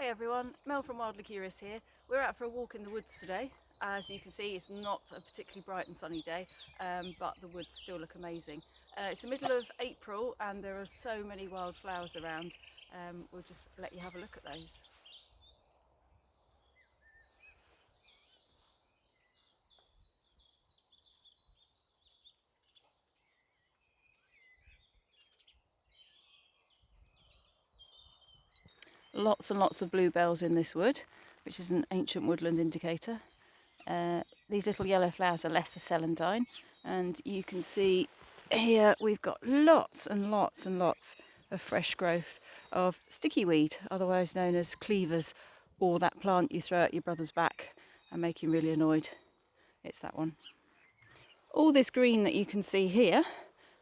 Hey everyone, Mel from Wildly Curious here. We're out for a walk in the woods today. As you can see, it's not a particularly bright and sunny day, but the woods still look amazing. It's the middle of April and there are so many wildflowers around. We'll just let you have a look at those. Lots and lots of bluebells in this wood, which is an ancient woodland indicator. These little yellow flowers are lesser celandine, and you can see here we've got lots and lots and lots of fresh growth of sticky weed, otherwise known as cleavers, or that plant you throw at your brother's back and make him really annoyed. It's that one. All this green that you can see here,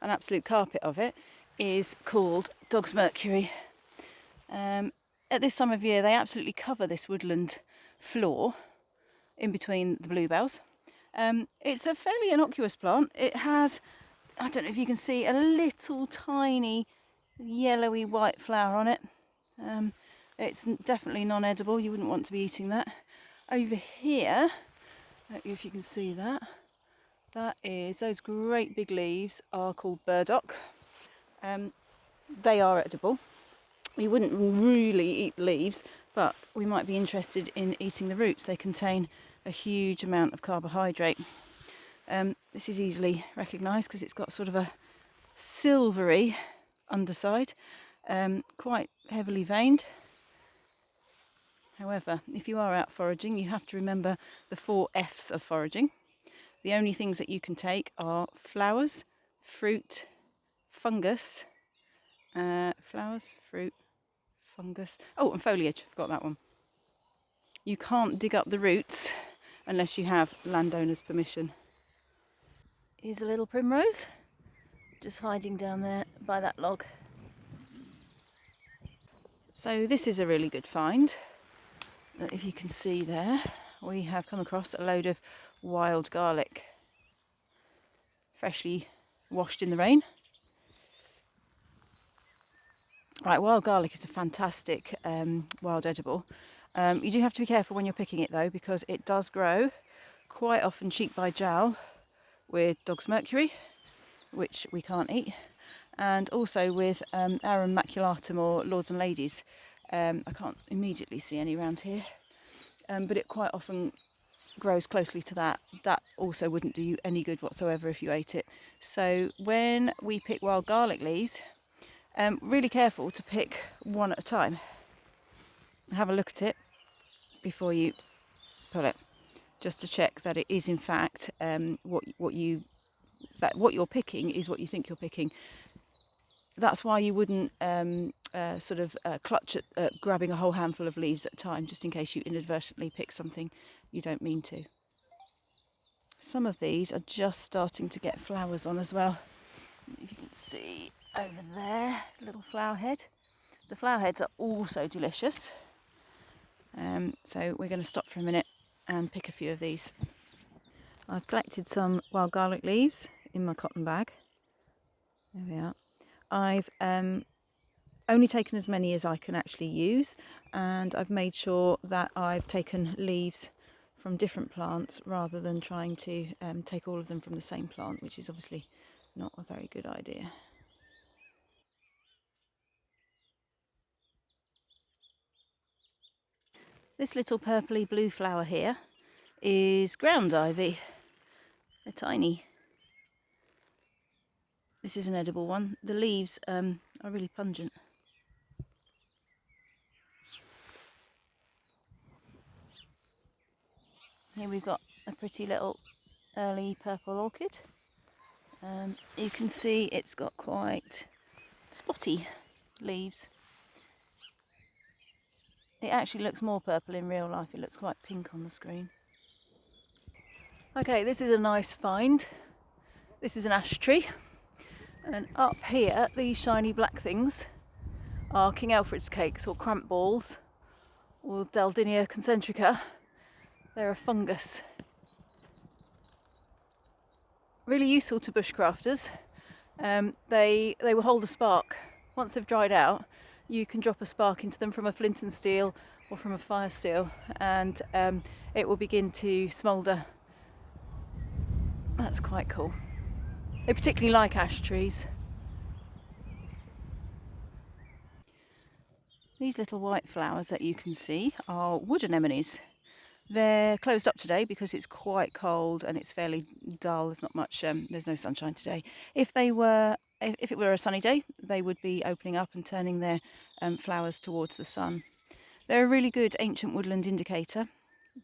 an absolute carpet of it, is called dog's Mercury. At this time of year they absolutely cover this woodland floor in between the bluebells. It's a fairly innocuous plant. It has, I don't know if you can see, a little tiny yellowy white flower on it. It's definitely non-edible, you wouldn't want to be eating that. Over here, I don't know if you can see that, those great big leaves are called burdock. They are edible. We wouldn't really eat the leaves, but we might be interested in eating the roots. They contain a huge amount of carbohydrate. This is easily recognised because it's got sort of a silvery underside, quite heavily veined. However, if you are out foraging, you have to remember the 4 F's of foraging. The only things that you can take are flowers, fruit, fungus, and foliage. Forgot that one. You can't dig up the roots unless you have landowner's permission. Here's a little primrose, just hiding down there by that log. So this is a really good find. If you can see there, we have come across a load of wild garlic, freshly washed in the rain. Right, wild garlic is a fantastic wild edible. You do have to be careful when you're picking it though, because it does grow quite often cheek by jowl with dog's Mercury, which we can't eat, and also with Arum maculatum or lords and ladies. I can't immediately see any around here, but it quite often grows closely to that. That also wouldn't do you any good whatsoever if you ate it. So when we pick wild garlic leaves, really careful to pick one at a time. Have a look at it before you pull it, just to check that it is in fact what you're picking is what you think you're picking. That's why you wouldn't clutch at grabbing a whole handful of leaves at a time, just in case you inadvertently pick something you don't mean to. Some of these are just starting to get flowers on as well. If you can see over there, little flower head. The flower heads are also delicious. So we're going to stop for a minute and pick a few of these. I've collected some wild garlic leaves in my cotton bag. There we are. I've only taken as many as I can actually use, and I've made sure that I've taken leaves from different plants rather than trying to take all of them from the same plant, which is obviously not a very good idea. This little purpley blue flower here is ground ivy. They're tiny. This is an edible one. The leaves are really pungent. Here we've got a pretty little early purple orchid. You can see it's got quite spotty leaves. It actually looks more purple in real life. It looks quite pink on the screen. Okay, this is a nice find. This is an ash tree. And up here, these shiny black things are King Alfred's cakes, or cramp balls, or Daldinia concentrica. They're a fungus. Really useful to bushcrafters. They will hold a spark. Once they've dried out, you can drop a spark into them from a flint and steel or from a fire steel, and it will begin to smoulder. That's quite cool. They particularly like ash trees. These little white flowers that you can see are wood anemones. They're closed up today because it's quite cold and it's fairly dull. There's not much, there's no sunshine today. If it were a sunny day, they would be opening up and turning their flowers towards the sun. They're a really good ancient woodland indicator.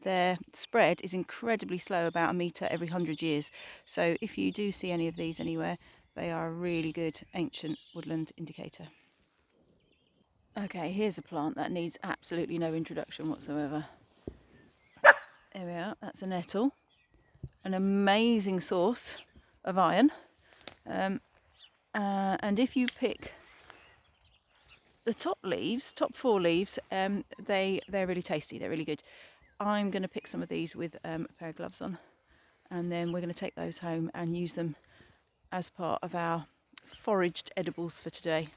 Their spread is incredibly slow, about a metre every 100 years. So if you do see any of these anywhere, they are a really good ancient woodland indicator. Okay, here's a plant that needs absolutely no introduction whatsoever. There we are, that's a nettle. An amazing source of iron. And if you pick the top four leaves, they're really tasty, they're really good. I'm going to pick some of these with a pair of gloves on, and then we're going to take those home and use them as part of our foraged edibles for today.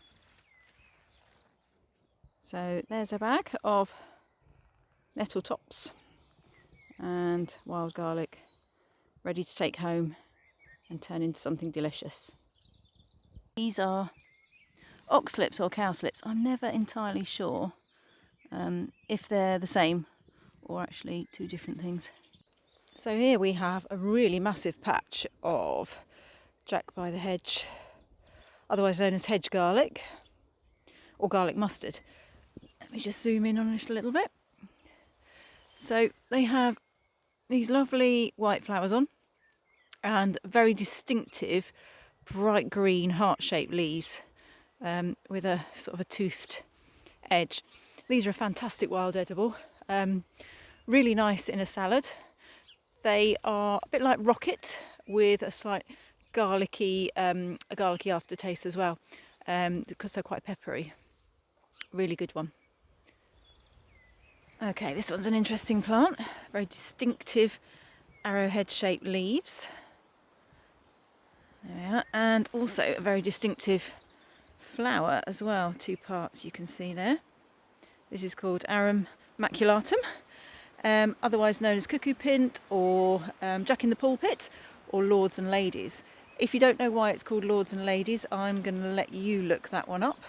So there's a bag of nettle tops and wild garlic ready to take home and turn into something delicious. These are oxlips or cowslips. I'm never entirely sure if they're the same or actually two different things. So here we have a really massive patch of Jack by the hedge, otherwise known as hedge garlic or garlic mustard. Let me just zoom in on it a little bit. So they have these lovely white flowers on and very distinctive bright green heart-shaped leaves with a sort of a toothed edge. These are a fantastic wild edible, really nice in a salad. They are a bit like rocket with a slight garlicky aftertaste as well, because they're quite peppery. Really good one. Okay, this one's an interesting plant. Very distinctive arrowhead-shaped leaves. There we are, and also a very distinctive flower as well. Two parts you can see there. This is called Arum maculatum, otherwise known as cuckoo pint or Jack in the pulpit or lords and ladies. If you don't know why it's called lords and ladies, I'm going to let you look that one up.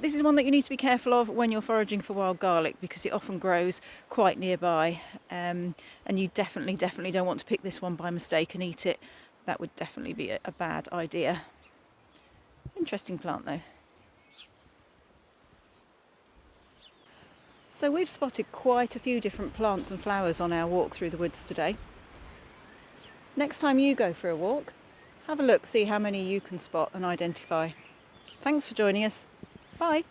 This is one that you need to be careful of when you're foraging for wild garlic because it often grows quite nearby, and you definitely don't want to pick this one by mistake and eat it. That would definitely be a bad idea. Interesting plant though. So we've spotted quite a few different plants and flowers on our walk through the woods today. Next time you go for a walk, have a look, see how many you can spot and identify. Thanks for joining us. Bye.